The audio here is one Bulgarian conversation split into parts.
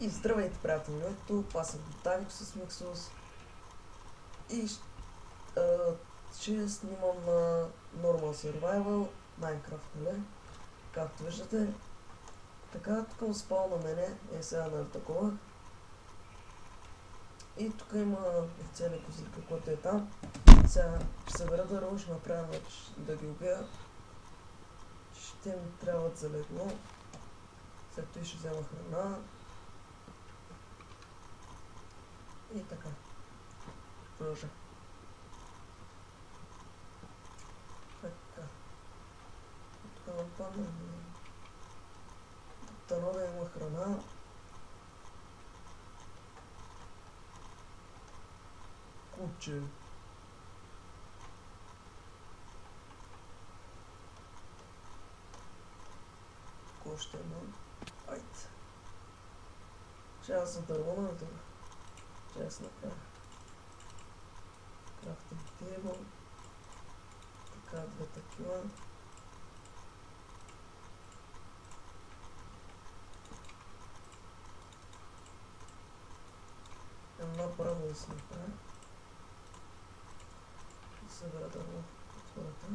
И здравейте, приятели, аз съм Ботаник с Миксус и ще снимам на Normal Survival Minecraft, нали? Както виждате. Така, тук му спал на мене, сега на такова. И тук има цели козлика, който е там. Сега ще събера дърво, ще направя меч да ги убия. Ще ми трябват за легло. След това ще взема храна. И така. Продължа. Така. Тук нападна. Дано да има храна. Куче. Още едно. Айде. Ще аз за дърво на това. Ще аз направя. Крафтинг тейбъл. Така, две такива. Една право да се направя. Да събера дърво от хората.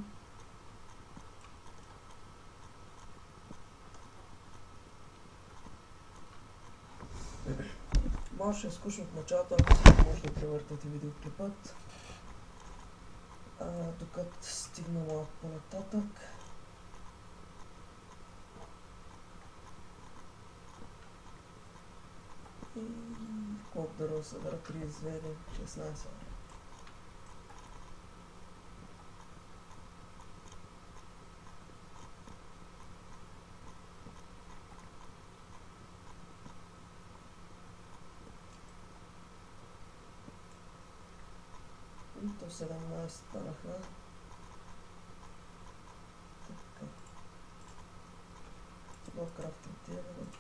Малко ще е скучно в началото, ако може да превъртате видеоклипът. Докато стигна малко по-нататък. И колко дърво събера? 32 или 16. И то 17 станаха. Така. Това крафтинг тейбълът.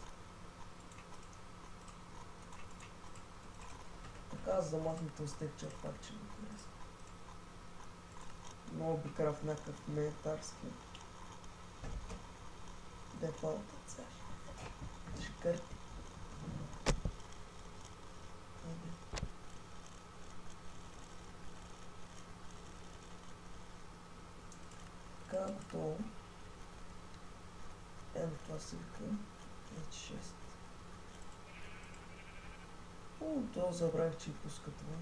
Така, за да махнете остек черпак, че ми интереса. Много би крафт някакъв мелтарски. Депалта цяр. Ще кърти. Така, готово. Ето това се вика. 6. То забравих, че и пуска това.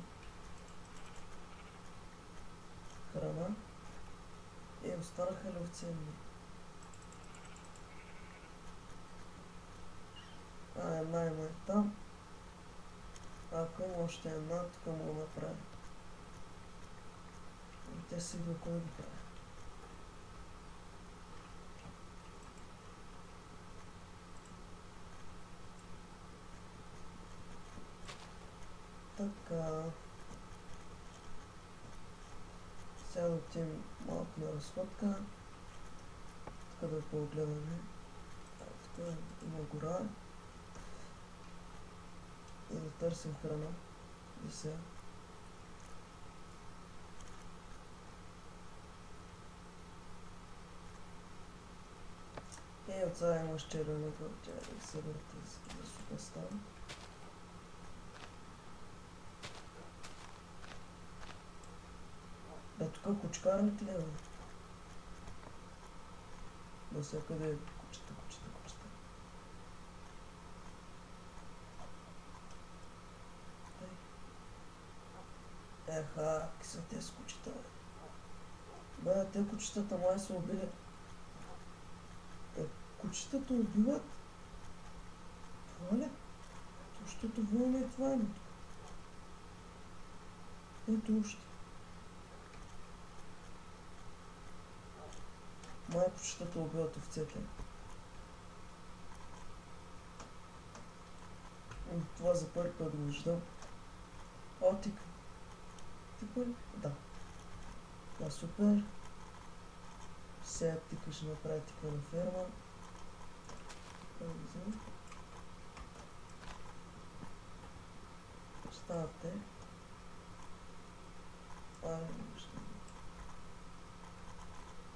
Храна. Останаха ли овцени? Една има и там. Ако има още една, тук мога да направя. Те си идва кой го прави. Така. Сега да отидем малко на разходка. Тук да погледаме. Тук има гора. И да търсим храна. И сега. Отзад имаш червеното, тя да съберете за супер става. Тук кучкарните ли е? До всякъде е кучета. Какви са тези кучета, бе? Те кучетата май са убили. Кучетата убиват? Това ли? Защото вълна е това името. Ето още. Май кучетата убиват овцете. Това за първи път го виждам. Тика. Тика ли? Да. Това супер. Сега Тика ще направи тиква на ферма. Ставате.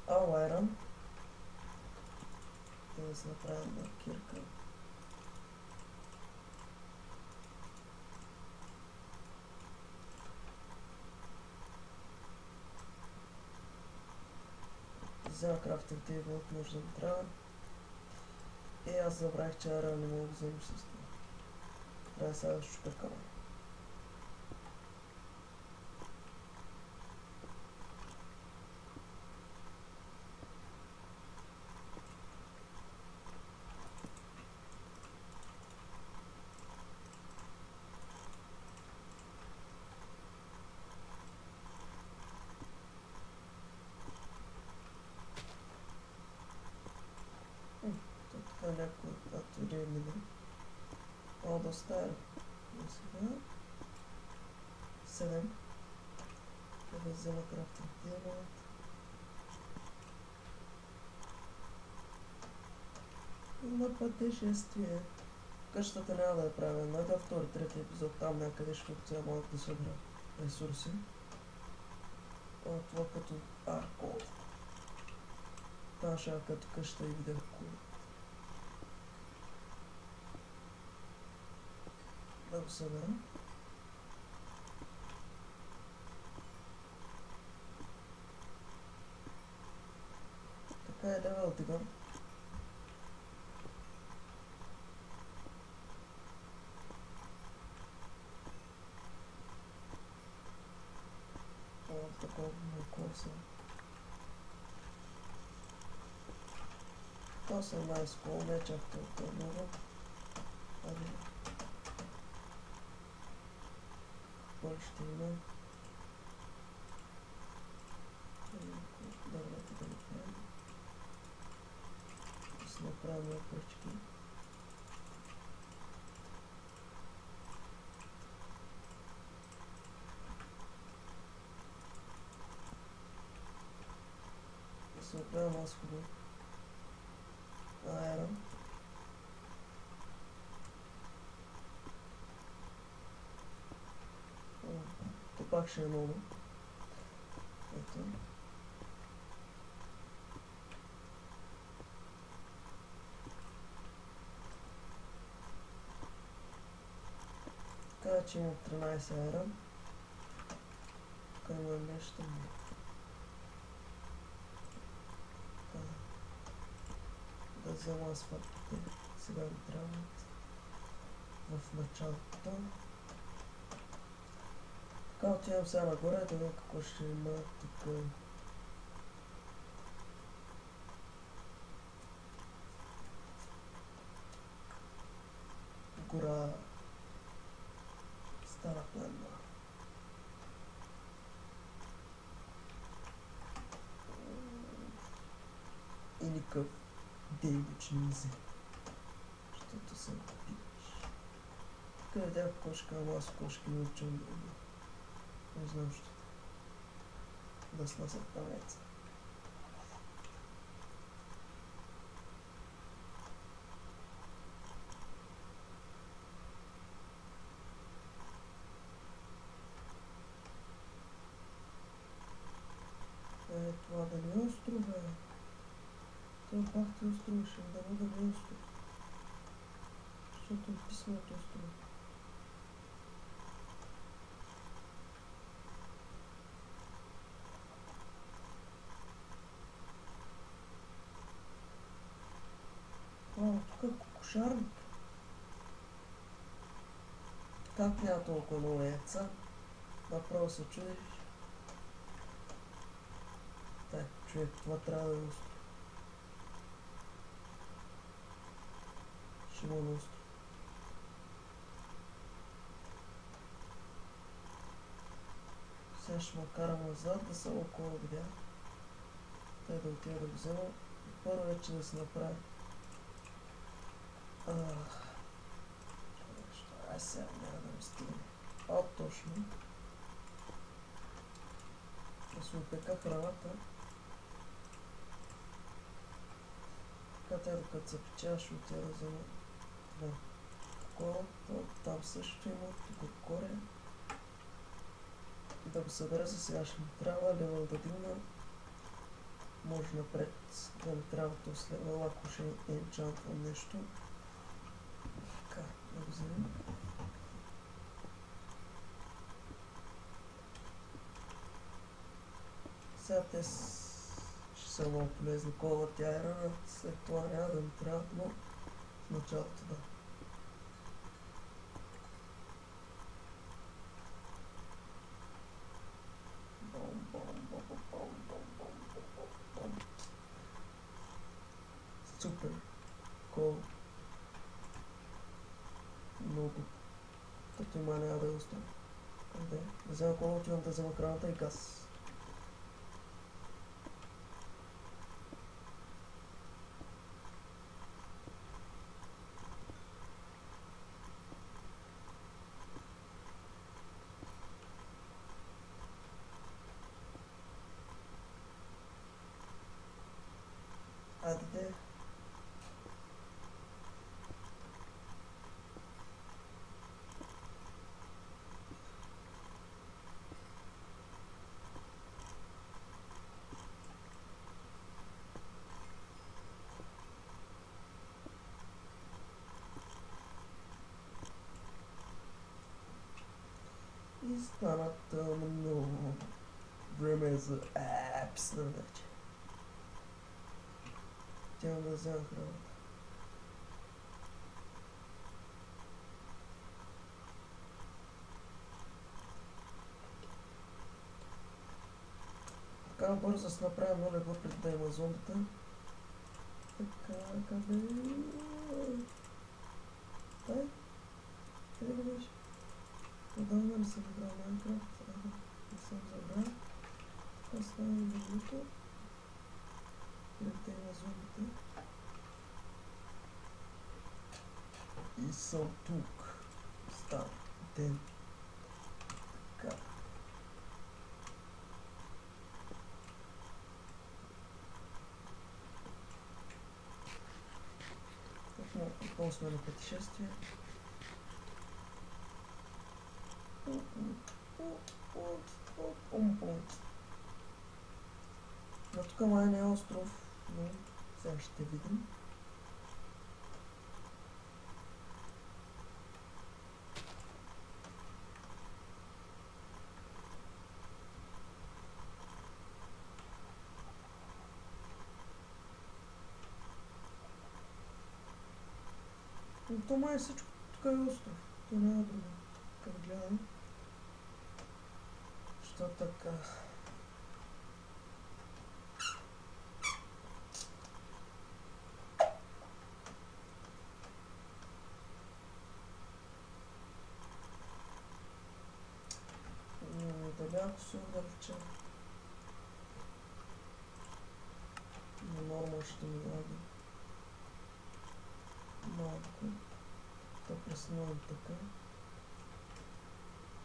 Айрон. Да се направим на кирка. взема крафтинг тейбъл, ако може да ми трябва. И аз забравих, че ара не мога да вземем с това. Трябва сега да щупя камък. Така някой ателие мина. О, доста е. И сега 7. Да взема крафтинг тейбълът. И на пътешествие. Къщата няма да я правя веднага, втори, трети епизод, там някъде, защото сега малко да събра ресурси. О, това като арко. Таша като къща и видях кул. Да го събера. Така е левел дигам. О, такова коса. Това са най-скол, не чак толкова много. Аде. Какво ще има? Дървата да направим. Да си направим пръчки. Да се оправям аз хубаво. Айрон. То пак ще е много. Ето. Така че имам 13 айрон. Тук има нещо. Да взема асфалтите. Сега ми трябват в началото. Така отивам сега нагоре, да видим какво ще има тук. Гора. Стара планина. И никакъв Дейвич низе. Защото съм пич. Тук видях кошка, ама аз кошки не учам да има. Не знам що. Да снасят памет. Това да не е остров, бе. Това пак ти остров, ще да не да не е остров. Защото е вписано от остров. О, тук е кокошарник. Как няма толкова много яйца? Направо се чудиш. Так, човек, това трябва да е остров. Шимон остров. Сега ще ме карам назад, да съм около видя. Тай да отида да го взема. И първо вече да се направи. Ай сега няма да ми стигне. Точно. Да се опека храната. Така тя докато се пече, ще отида да взема това. Колото, там също има, тук горе. Да го събера за сега ще ми трябва, левел да дигна. Може напред да ми трябва то след левел, ако ще енчантвам нещо. Така, да го вземем. Сега те ще ще са много полезни. Кола тя е рана, след това няма да ми трябва, но в началото да. Супер. Кол. Много. Като има няма да я оставя. Къде? Да взема кола, отивам да взема краната и газ. Айде. И стана тъмно. Време е за апс на вече. Тям да взема храната. Така бързо да се направя едно легло преди да има зомбита. Така, къде? Дай? Къде го беше? Отдавна не съм играл Майнкрафт. Не съм забрал. Така става леглото. Преди да има зомбита. И съм тук. Става ден. Така. Отново сме на пътешествие. Но тук май не е остров, но сега ще видим. Но то май всичко тук е остров. То няма друго. Как гледам. Що така? Дали ако се удълча на норма ще ми лаги малко. Да пресновам така.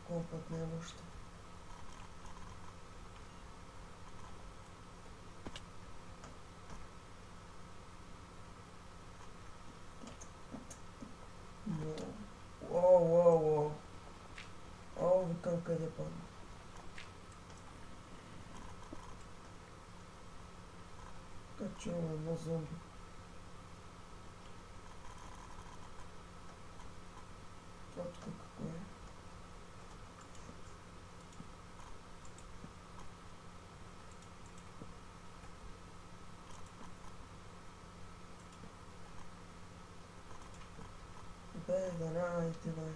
Компът не е мощен. О, викам къде падна. Качвам едно зомби. Това тук какво е? Бе, да няма антина.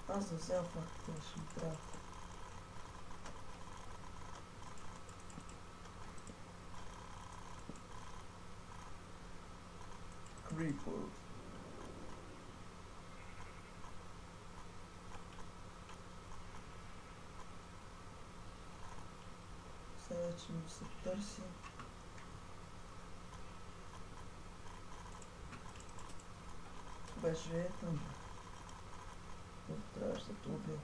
Аз да взема факта, ще ми трябва. Creeper. Сега че ми се търси. Беше е там. Трябваше да те убия.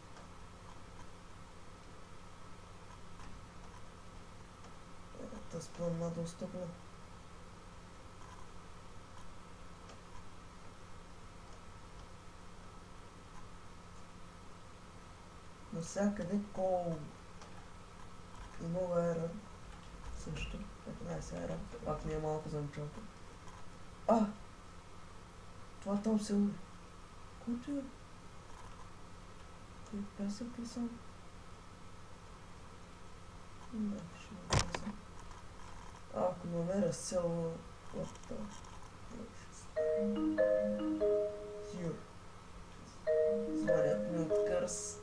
Тази планина достъпна. Навсякъде кол и много ера също. 15 ера, пак не е малко за началото. Това там се... Който е? Кой пясък ли съм? Не, ще го пясък. Ако намеря село... What Here. Звънят ми от Кърс.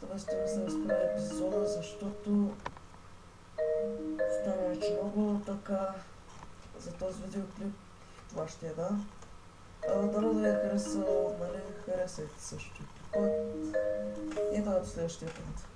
Това ще ми се разправя епизода, защото стана вече много така за този видеоклип. Това ще е, да. Дано да ви е харесал, нали, харесайте също. И да, до следващия път.